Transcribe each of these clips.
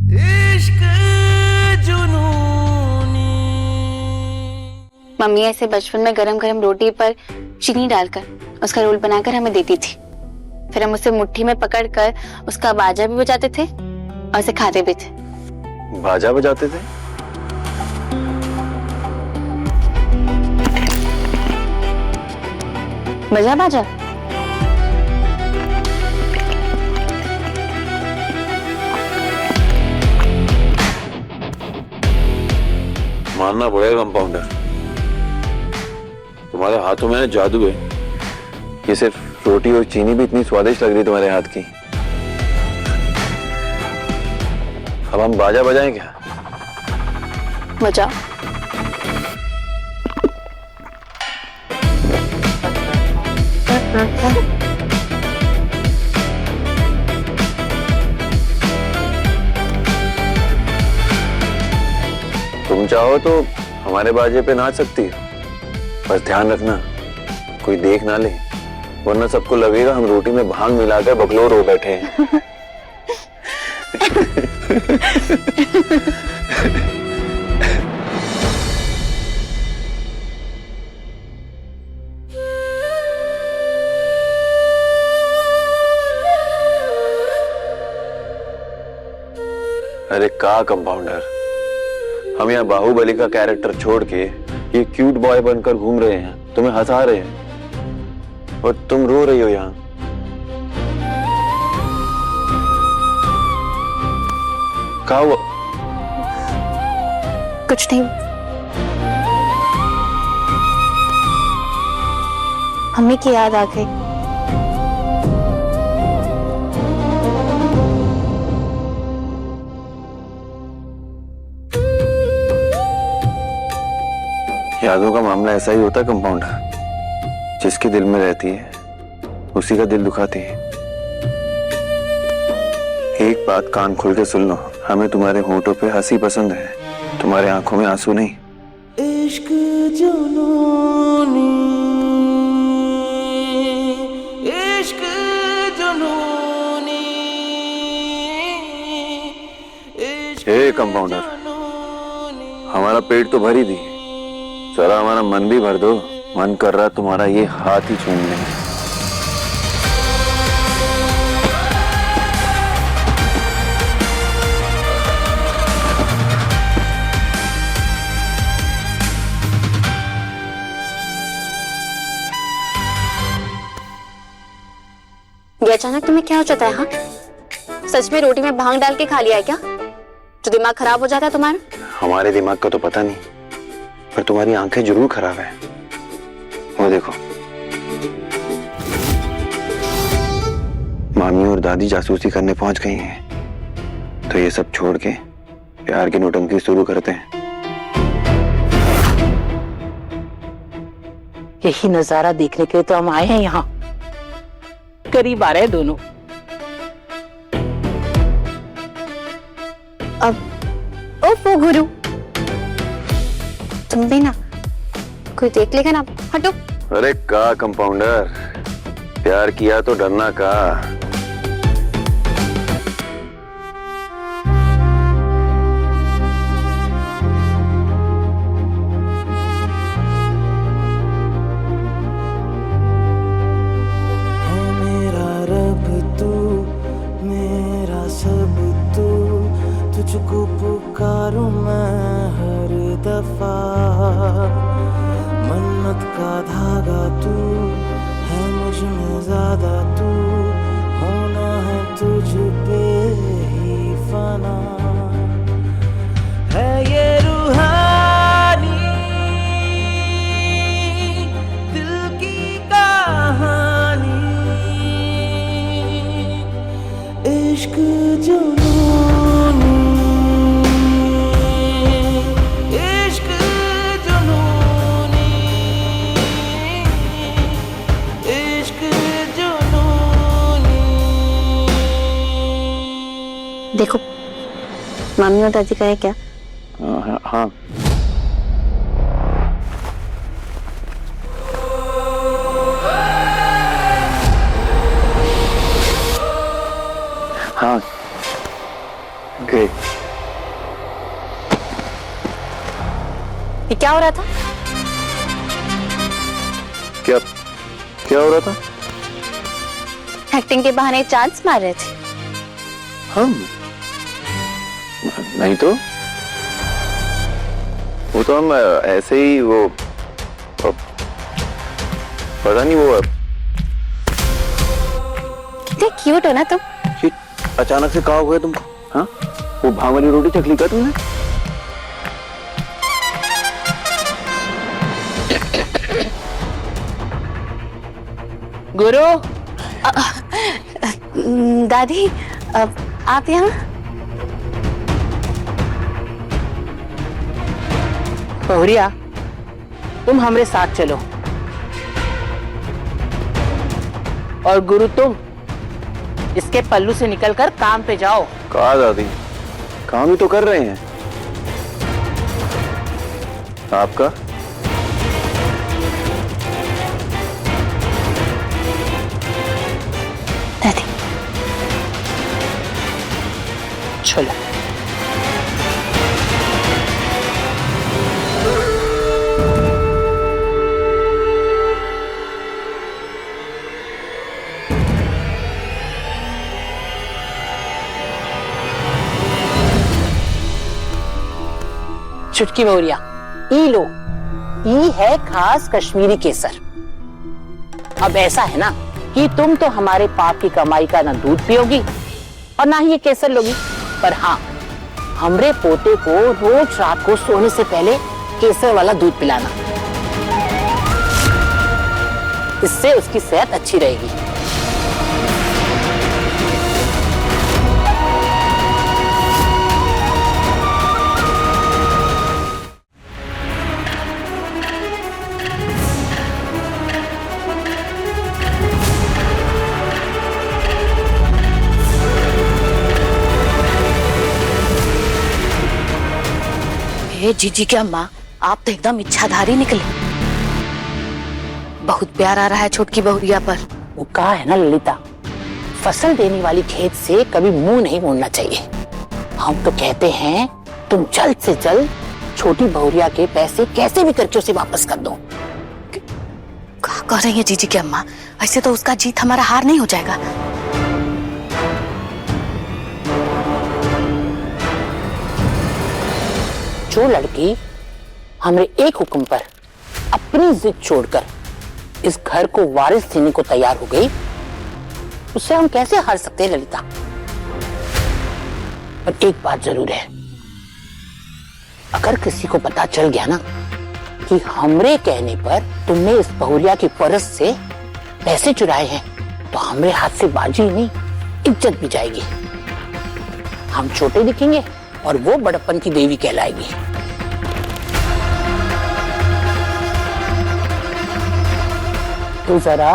इश्क जुनूनी। मम्मी ऐसे बचपन में गरम गरम रोटी पर चीनी डालकर उसका रोल बनाकर हमें देती थी। फिर हम उसे मुट्ठी में पकड़कर उसका बाजा भी बजाते थे और उसे खाते भी थे। बाजा बजाते थे? बजा बाजा? मानना पड़ेगा कंपाउंडर, तुम्हारे हाथों में जादू है। ये सिर्फ रोटी और चीनी भी इतनी स्वादिष्ट लग रही तुम्हारे हाथ की। अब हम बाजा बजाएं क्या? बजाओ। तुम चाहो तो हमारे बाजे पे नाच सकती है, बस ध्यान रखना कोई देख ना ले, वरना सबको लगेगा हम रोटी में भांग मिलाकर बकलोर हो बैठे हैं। अरे का कंपाउंडर, हम यहाँ बाहुबली का कैरेक्टर छोड़ के ये क्यूट बॉय बनकर घूम रहे हैं, तुम्हें हंसा रहे हैं और तुम रो रही हो यहाँ। क्या हुआ? कुछ नहीं। मम्मी की याद आ गई। यादों का मामला ऐसा ही होता है कंपाउंडर, जिसके दिल में रहती है उसी का दिल दुखाती है। एक बात कान खोल के सुन लो, हमें तुम्हारे होंठों पे हंसी पसंद है, तुम्हारे आंखों में आंसू नहीं। इश्क जुनूनी, इश्क जुनूनी, हे कंपाउंडर, हमारा पेट तो भर ही दी, जरा हमारा मन भी भर दो। मन कर रहा तुम्हारा ये हाथ ही छूने में। ये अचानक तुम्हें क्या हो जाता है? हाँ, सच में रोटी में भांग डाल के खा लिया है क्या, जो दिमाग खराब हो जाता है तुम्हारा? हमारे दिमाग का तो पता नहीं, पर तुम्हारी आंखें जरूर खराब है। वो देखो, मामी और दादी जासूसी करने पहुंच गई हैं, तो ये सब छोड़ के प्यार की नौटंकी शुरू करते हैं। यही नजारा देखने के लिए तो हम आए हैं यहाँ। करीब आ रहे हैं दोनों। अब ओफो गुरु, तुम भी ना, कोई देख लेगा ना, हटो। अरे का कंपाउंडर, प्यार किया तो डरना का। है मेरा रब तू, मेरा सब तू, तुझको पुकारूं मैं हर दफा। मन्नत का धागा तू है, मुझ में ज्यादा तू, होना है तुझ पे ही फना। है ये रूहानी दिल की कहानी, इश्क जुनूनी, इश्क जुनूनी, इश्क जुनूनी। देखो, मामी और दादी का है क्या? हाँ, हाँ, Great. ये क्या हो रहा था? क्या क्या हो रहा था? एक्टिंग के बहाने चांस मार रहे थे। हम नहीं तो वो तो हम ऐसे ही वो पता नहीं वो कितने क्यूट हो ना तुम। ये अचानक से कहा हुआ तुमको? हाँ, वो भांग वाली रोटी चख ली क्या तुमने? गुरु, दादी आप यहाँ? बहुरिया, तुम हमरे साथ चलो और गुरु तुम इसके पल्लू से निकलकर काम पे जाओ। कहा दादी, काम ही तो कर रहे हैं। आपका दादी चलो। चुटकी बहुरिया, ई लो, ई है खास कश्मीरी केसर। अब ऐसा है ना कि तुम तो हमारे पाप की कमाई का ना दूध पियोगी और ना ही ये केसर लोगी, पर हाँ, हमरे पोते को रोज रात को सोने से पहले केसर वाला दूध पिलाना। इससे उसकी सेहत अच्छी रहेगी। जीजी की अम्मा, आप तो एकदम इच्छाधारी निकले। बहुत प्यार आ रहा है छोटकी बहुरिया पर। वो कहा है ना ललिता, फसल देने वाली खेत से कभी मुंह नहीं मोड़ना चाहिए। हम तो कहते हैं तुम जल्द से जल्द छोटी बहुरिया के पैसे कैसे भी करके उसे वापस कर दो। क्या कह रही है जीजी की अम्मा? ऐसे तो उसका जीत हमारा हार नहीं हो जाएगा। जो लड़की हमरे एक हुक्म पर अपनी जिद छोड़कर इस घर को वारिस देने को तैयार हो गई, उससे हम कैसे हार सकते हैं ललिता? पर एक बात जरूर है, अगर किसी को पता चल गया ना कि हमरे कहने पर तुमने इस बहुरिया की परस से पैसे चुराए हैं, तो हमरे हाथ से बाजी नहीं, इज्जत भी जाएगी। हम छोटे दिखेंगे और वो बड़प्पन की देवी कहलाएगी। तो जरा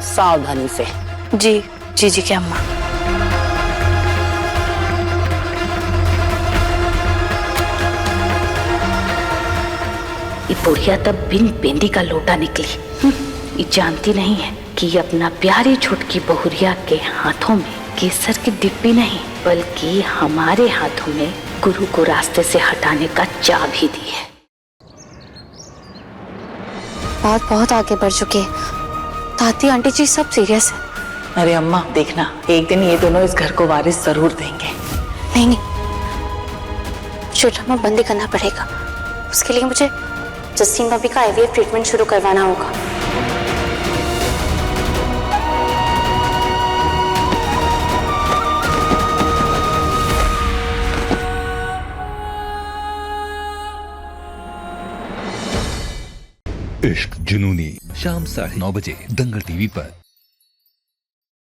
सावधानी से। जी जीजी की अम्मा। ये बुढ़िया तब बिन बेंदी का लोटा निकली। ये जानती नहीं है कि ये अपना प्यारी छोटकी बहुरिया के हाथों में केसर की डिब्बी नहीं, बल्कि हमारे हाथों में गुरु को रास्ते से हटाने का चाबी दी है। बहुत बहुत आगे बढ़ चुके हैं। ताती आंटी जी सब सीरियस है। अरे अम्मा देखना, एक दिन ये दोनों इस घर को वारिस जरूर देंगे। नहीं नहीं, छोटा में बंदी करना पड़ेगा। उसके लिए मुझे जस्टीन भाभी का आईवीएफ ट्रीटमेंट शुरू करवाना होगा। इश्क जुनूनी शाम 9:30 बजे दंगल टीवी पर।